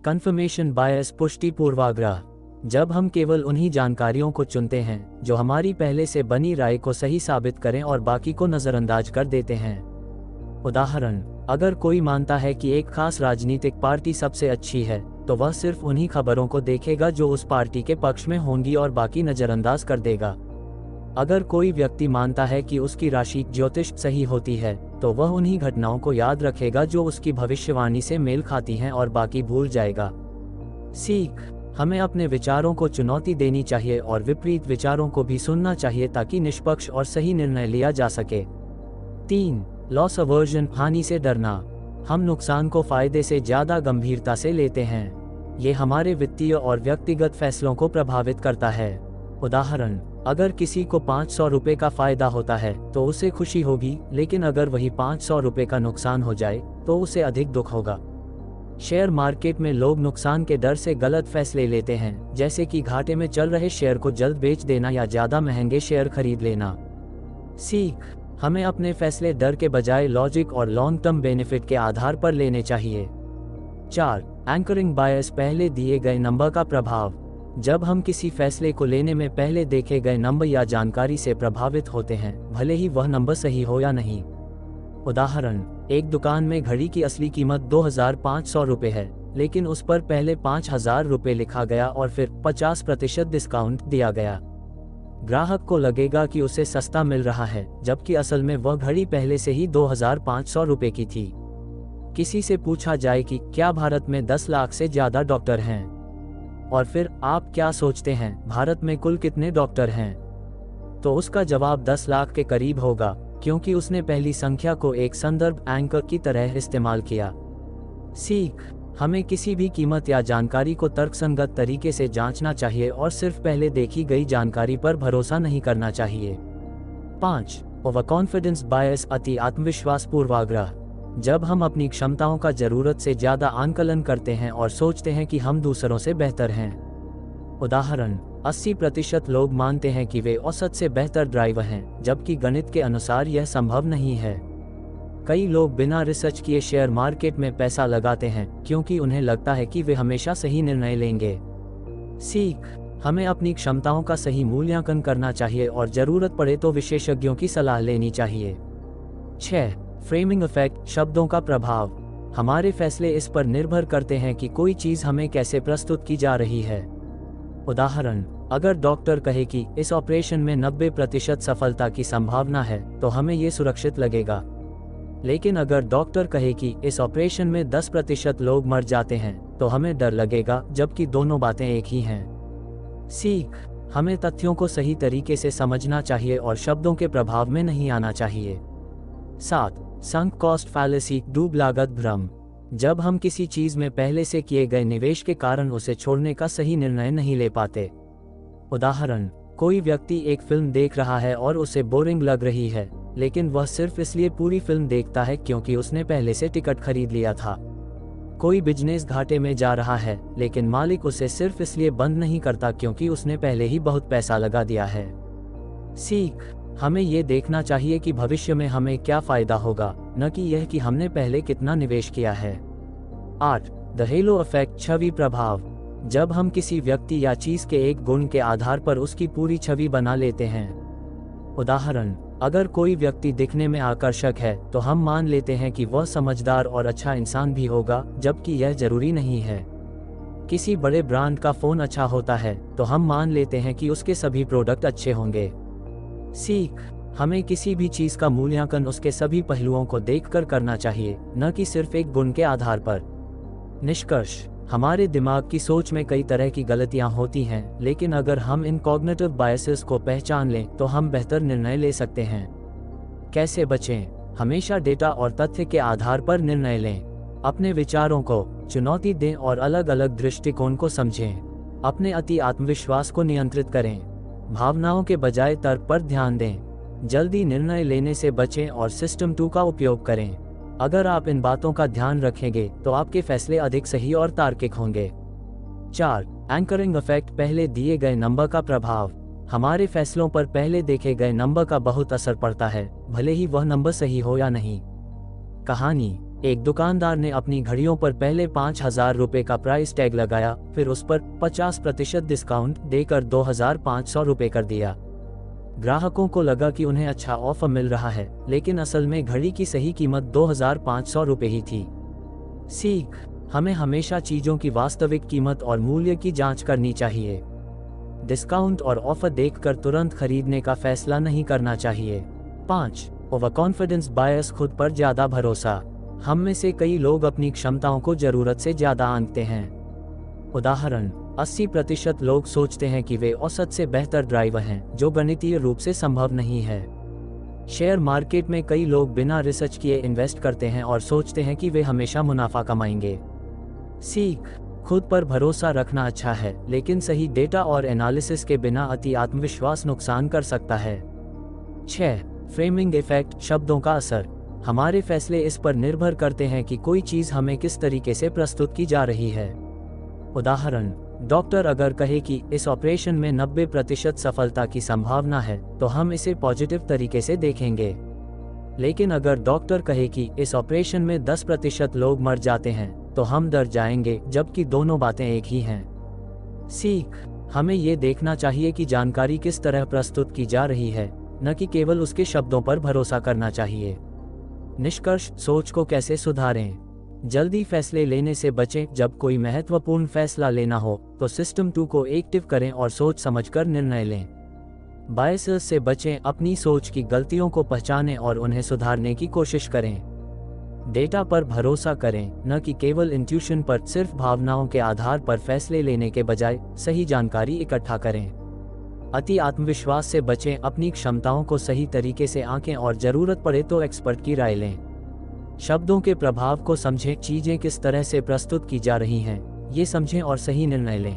Conformation बायस, पुष्टि पूर्वाग्रह। जब हम केवल उन्हीं जानकारियों को चुनते हैं जो हमारी पहले से बनी राय को सही साबित करें और बाकी को नज़रअंदाज कर देते हैं। उदाहरण, अगर कोई मानता है कि एक खास राजनीतिक पार्टी सबसे अच्छी है, तो वह सिर्फ उन्हीं खबरों को देखेगा जो उस पार्टी के पक्ष में होंगी और बाकी नज़रअंदाज कर देगा। अगर कोई व्यक्ति मानता है कि उसकी राशि ज्योतिष सही होती है, तो वह उन्हीं घटनाओं को याद रखेगा जो उसकी भविष्यवाणी से मेल खाती हैं और बाकी भूल जाएगा। सीख, हमें अपने विचारों को चुनौती देनी चाहिए और विपरीत विचारों को भी सुनना चाहिए ताकि निष्पक्ष और सही निर्णय लिया जा सके। 3. लॉस अवर्जन, हानि से डरना। हम नुकसान को फायदे से ज़्यादा गंभीरता से लेते हैं। ये हमारे वित्तीय और व्यक्तिगत फैसलों को प्रभावित करता है। उदाहरण, अगर किसी को 500 रुपये का फायदा होता है तो उसे खुशी होगी, लेकिन अगर वही 500 रुपये का नुकसान हो जाए तो उसे अधिक दुख होगा। शेयर मार्केट में लोग नुकसान के डर से गलत फैसले लेते हैं, जैसे कि घाटे में चल रहे शेयर को जल्द बेच देना या ज़्यादा महंगे शेयर खरीद लेना। सीख, हमें अपने फैसले डर के बजाय लॉजिक और लॉन्ग टर्म बेनिफिट के आधार पर लेने चाहिए। 4. एंकरिंग बायस, पहले दिए गए नंबर का प्रभाव। जब हम किसी फैसले को लेने में पहले देखे गए नंबर या जानकारी से प्रभावित होते हैं, भले ही वह नंबर सही हो या नहीं। उदाहरण, एक दुकान में घड़ी की असली कीमत 2500 रुपये है, लेकिन उस पर पहले 5000 रुपये लिखा गया और फिर 50% डिस्काउंट दिया गया। ग्राहक को लगेगा कि उसे सस्ता मिल रहा है, जबकि असल में वह घड़ी पहले से ही 2500 रुपये की थी। किसी से पूछा जाए कि क्या भारत में 10 लाख से ज़्यादा डॉक्टर हैं? और फिर आप क्या सोचते हैं, भारत में कुल कितने डॉक्टर हैं? तो उसका जवाब 10 लाख के करीब होगा, क्योंकि उसने पहली संख्या को एक संदर्भ एंकर की तरह इस्तेमाल किया। सीख, हमें किसी भी कीमत या जानकारी को तर्कसंगत तरीके से जांचना चाहिए और सिर्फ पहले देखी गई जानकारी पर भरोसा नहीं करना चाहिए। 5. ओवर कॉन्फिडेंस बायस, अति आत्मविश्वास पूर्वाग्रह। जब हम अपनी क्षमताओं का जरूरत से ज़्यादा आंकलन करते हैं और सोचते हैं कि हम दूसरों से बेहतर हैं। उदाहरण, 80% लोग मानते हैं कि वे औसत से बेहतर ड्राइवर हैं, जबकि गणित के अनुसार यह संभव नहीं है। कई लोग बिना रिसर्च किए शेयर मार्केट में पैसा लगाते हैं क्योंकि उन्हें लगता है कि वे हमेशा सही निर्णय लेंगे। सीख, हमें अपनी क्षमताओं का सही मूल्यांकन करना चाहिए और ज़रूरत पड़े तो विशेषज्ञों की सलाह लेनी चाहिए। 6. फ्रेमिंग इफेक्ट, शब्दों का प्रभाव। हमारे फैसले इस पर निर्भर करते हैं कि कोई चीज़ हमें कैसे प्रस्तुत की जा रही है। उदाहरण, अगर डॉक्टर कहे कि इस ऑपरेशन में 90% सफलता की संभावना है, तो हमें ये सुरक्षित लगेगा। लेकिन अगर डॉक्टर कहे कि इस ऑपरेशन में 10% लोग मर जाते हैं, तो हमें डर लगेगा, जबकि दोनों बातें एक ही हैं। सीख, हमें तथ्यों को सही तरीके से समझना चाहिए और शब्दों के प्रभाव में नहीं आना चाहिए। 7. संक कॉस्ट फैलेसी, डूब लागत भ्रम। जब हम किसी चीज में पहले से किए गए निवेश के कारण उसे छोड़ने का सही निर्णय नहीं ले पाते। उदाहरण, कोई व्यक्ति एक फिल्म देख रहा है और उसे बोरिंग लग रही है, लेकिन वह सिर्फ इसलिए पूरी फिल्म देखता है क्योंकि उसने पहले से टिकट खरीद लिया था। कोई बिजनेस घाटे में जा रहा है, लेकिन मालिक उसे सिर्फ इसलिए बंद नहीं करता क्योंकि उसने पहले ही बहुत पैसा लगा दिया है। सीख, हमें ये देखना चाहिए कि भविष्य में हमें क्या फायदा होगा, न कि यह कि हमने पहले कितना निवेश किया है। 8. द हेलो इफेक्ट, छवि प्रभाव। जब हम किसी व्यक्ति या चीज के एक गुण के आधार पर उसकी पूरी छवि बना लेते हैं। उदाहरण, अगर कोई व्यक्ति दिखने में आकर्षक है, तो हम मान लेते हैं कि वह समझदार और अच्छा इंसान भी होगा, जबकि यह जरूरी नहीं है। किसी बड़े ब्रांड का फोन अच्छा होता है, तो हम मान लेते हैं कि उसके सभी प्रोडक्ट अच्छे होंगे। सीख, हमें किसी भी चीज का मूल्यांकन उसके सभी पहलुओं को देखकर करना चाहिए, न कि सिर्फ एक गुण के आधार पर। निष्कर्ष, हमारे दिमाग की सोच में कई तरह की गलतियां होती हैं, लेकिन अगर हम इन कॉग्निटिव बायसेस को पहचान लें तो हम बेहतर निर्णय ले सकते हैं। कैसे बचें? हमेशा डेटा और तथ्य के आधार पर निर्णय लें। अपने विचारों को चुनौती दें और अलग अलग दृष्टिकोण को समझें। अपने अति आत्मविश्वास को नियंत्रित करें। भावनाओं के बजाय तर्क पर ध्यान दें। जल्दी निर्णय लेने से बचें और सिस्टम 2 का उपयोग करें। अगर आप इन बातों का ध्यान रखेंगे तो आपके फैसले अधिक सही और तार्किक होंगे। 4. एंकरिंग इफेक्ट, पहले दिए गए नंबर का प्रभाव। हमारे फैसलों पर पहले देखे गए नंबर का बहुत असर पड़ता है, भले ही वह नंबर सही हो या नहीं। कहानी, एक दुकानदार ने अपनी घड़ियों पर पहले 5,000 रुपये का प्राइस टैग लगाया, फिर उस पर 50% डिस्काउंट देकर 2,500 रुपये कर दिया। ग्राहकों को लगा कि उन्हें अच्छा ऑफर मिल रहा है, लेकिन असल में घड़ी की सही कीमत 2,500 रुपये ही थी। सीख: हमें हमेशा चीज़ों की वास्तविक कीमत और मूल्य की जांच करनी चाहिए। डिस्काउंट और ऑफर देखकर तुरंत खरीदने का फैसला नहीं करना चाहिए। 5. ओवर कॉन्फिडेंस बायस: खुद पर ज़्यादा भरोसा। हम में से कई लोग अपनी क्षमताओं को ज़रूरत से ज़्यादा आंकते हैं। उदाहरण: 80% लोग सोचते हैं कि वे औसत से बेहतर ड्राइवर हैं, जो गणितीय रूप से संभव नहीं है। शेयर मार्केट में कई लोग बिना रिसर्च किए इन्वेस्ट करते हैं और सोचते हैं कि वे हमेशा मुनाफा कमाएंगे। सीख: खुद पर भरोसा रखना अच्छा है, लेकिन सही डेटा और एनालिसिस के बिना अति आत्मविश्वास नुकसान कर सकता है। 6. फ्रेमिंग इफेक्ट: शब्दों का असर। हमारे फैसले इस पर निर्भर करते हैं कि कोई चीज़ हमें किस तरीके से प्रस्तुत की जा रही है। उदाहरण: डॉक्टर अगर कहे कि इस ऑपरेशन में 90% सफलता की संभावना है, तो हम इसे पॉजिटिव तरीके से देखेंगे। लेकिन अगर डॉक्टर कहे कि इस ऑपरेशन में 10% लोग मर जाते हैं, तो हम डर जाएंगे, जबकि दोनों बातें एक ही हैं। सीख: हमें ये देखना चाहिए कि जानकारी किस तरह प्रस्तुत की जा रही है, न कि केवल उसके शब्दों पर भरोसा करना चाहिए। निष्कर्ष: सोच को कैसे सुधारें। जल्दी फैसले लेने से बचें। जब कोई महत्वपूर्ण फैसला लेना हो, तो सिस्टम 2 को एक्टिव करें और सोच समझकर निर्णय लें। बायसेस से बचें। अपनी सोच की गलतियों को पहचानें और उन्हें सुधारने की कोशिश करें। डेटा पर भरोसा करें, न कि केवल इंट्यूशन पर। सिर्फ भावनाओं के आधार पर फैसले लेने के बजाय सही जानकारी इकट्ठा करें। अति आत्मविश्वास से बचें। अपनी क्षमताओं को सही तरीके से आंकें और ज़रूरत पड़े तो एक्सपर्ट की राय लें। शब्दों के प्रभाव को समझें। चीज़ें किस तरह से प्रस्तुत की जा रही हैं, ये समझें और सही निर्णय लें।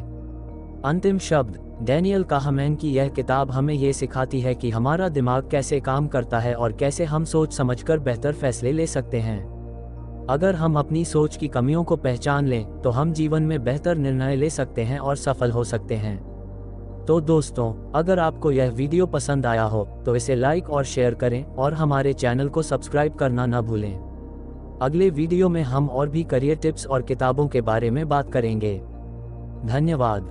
अंतिम शब्द: डैनियल काहमैन की यह किताब हमें ये सिखाती है कि हमारा दिमाग कैसे काम करता है और कैसे हम सोच समझकर बेहतर फैसले ले सकते हैं। अगर हम अपनी सोच की कमियों को पहचान लें, तो हम जीवन में बेहतर निर्णय ले सकते हैं और सफल हो सकते हैं। तो दोस्तों, अगर आपको यह वीडियो पसंद आया हो, तो इसे लाइक और शेयर करें और हमारे चैनल को सब्सक्राइब करना न भूलें। अगले वीडियो में हम और भी करियर टिप्स और किताबों के बारे में बात करेंगे। धन्यवाद।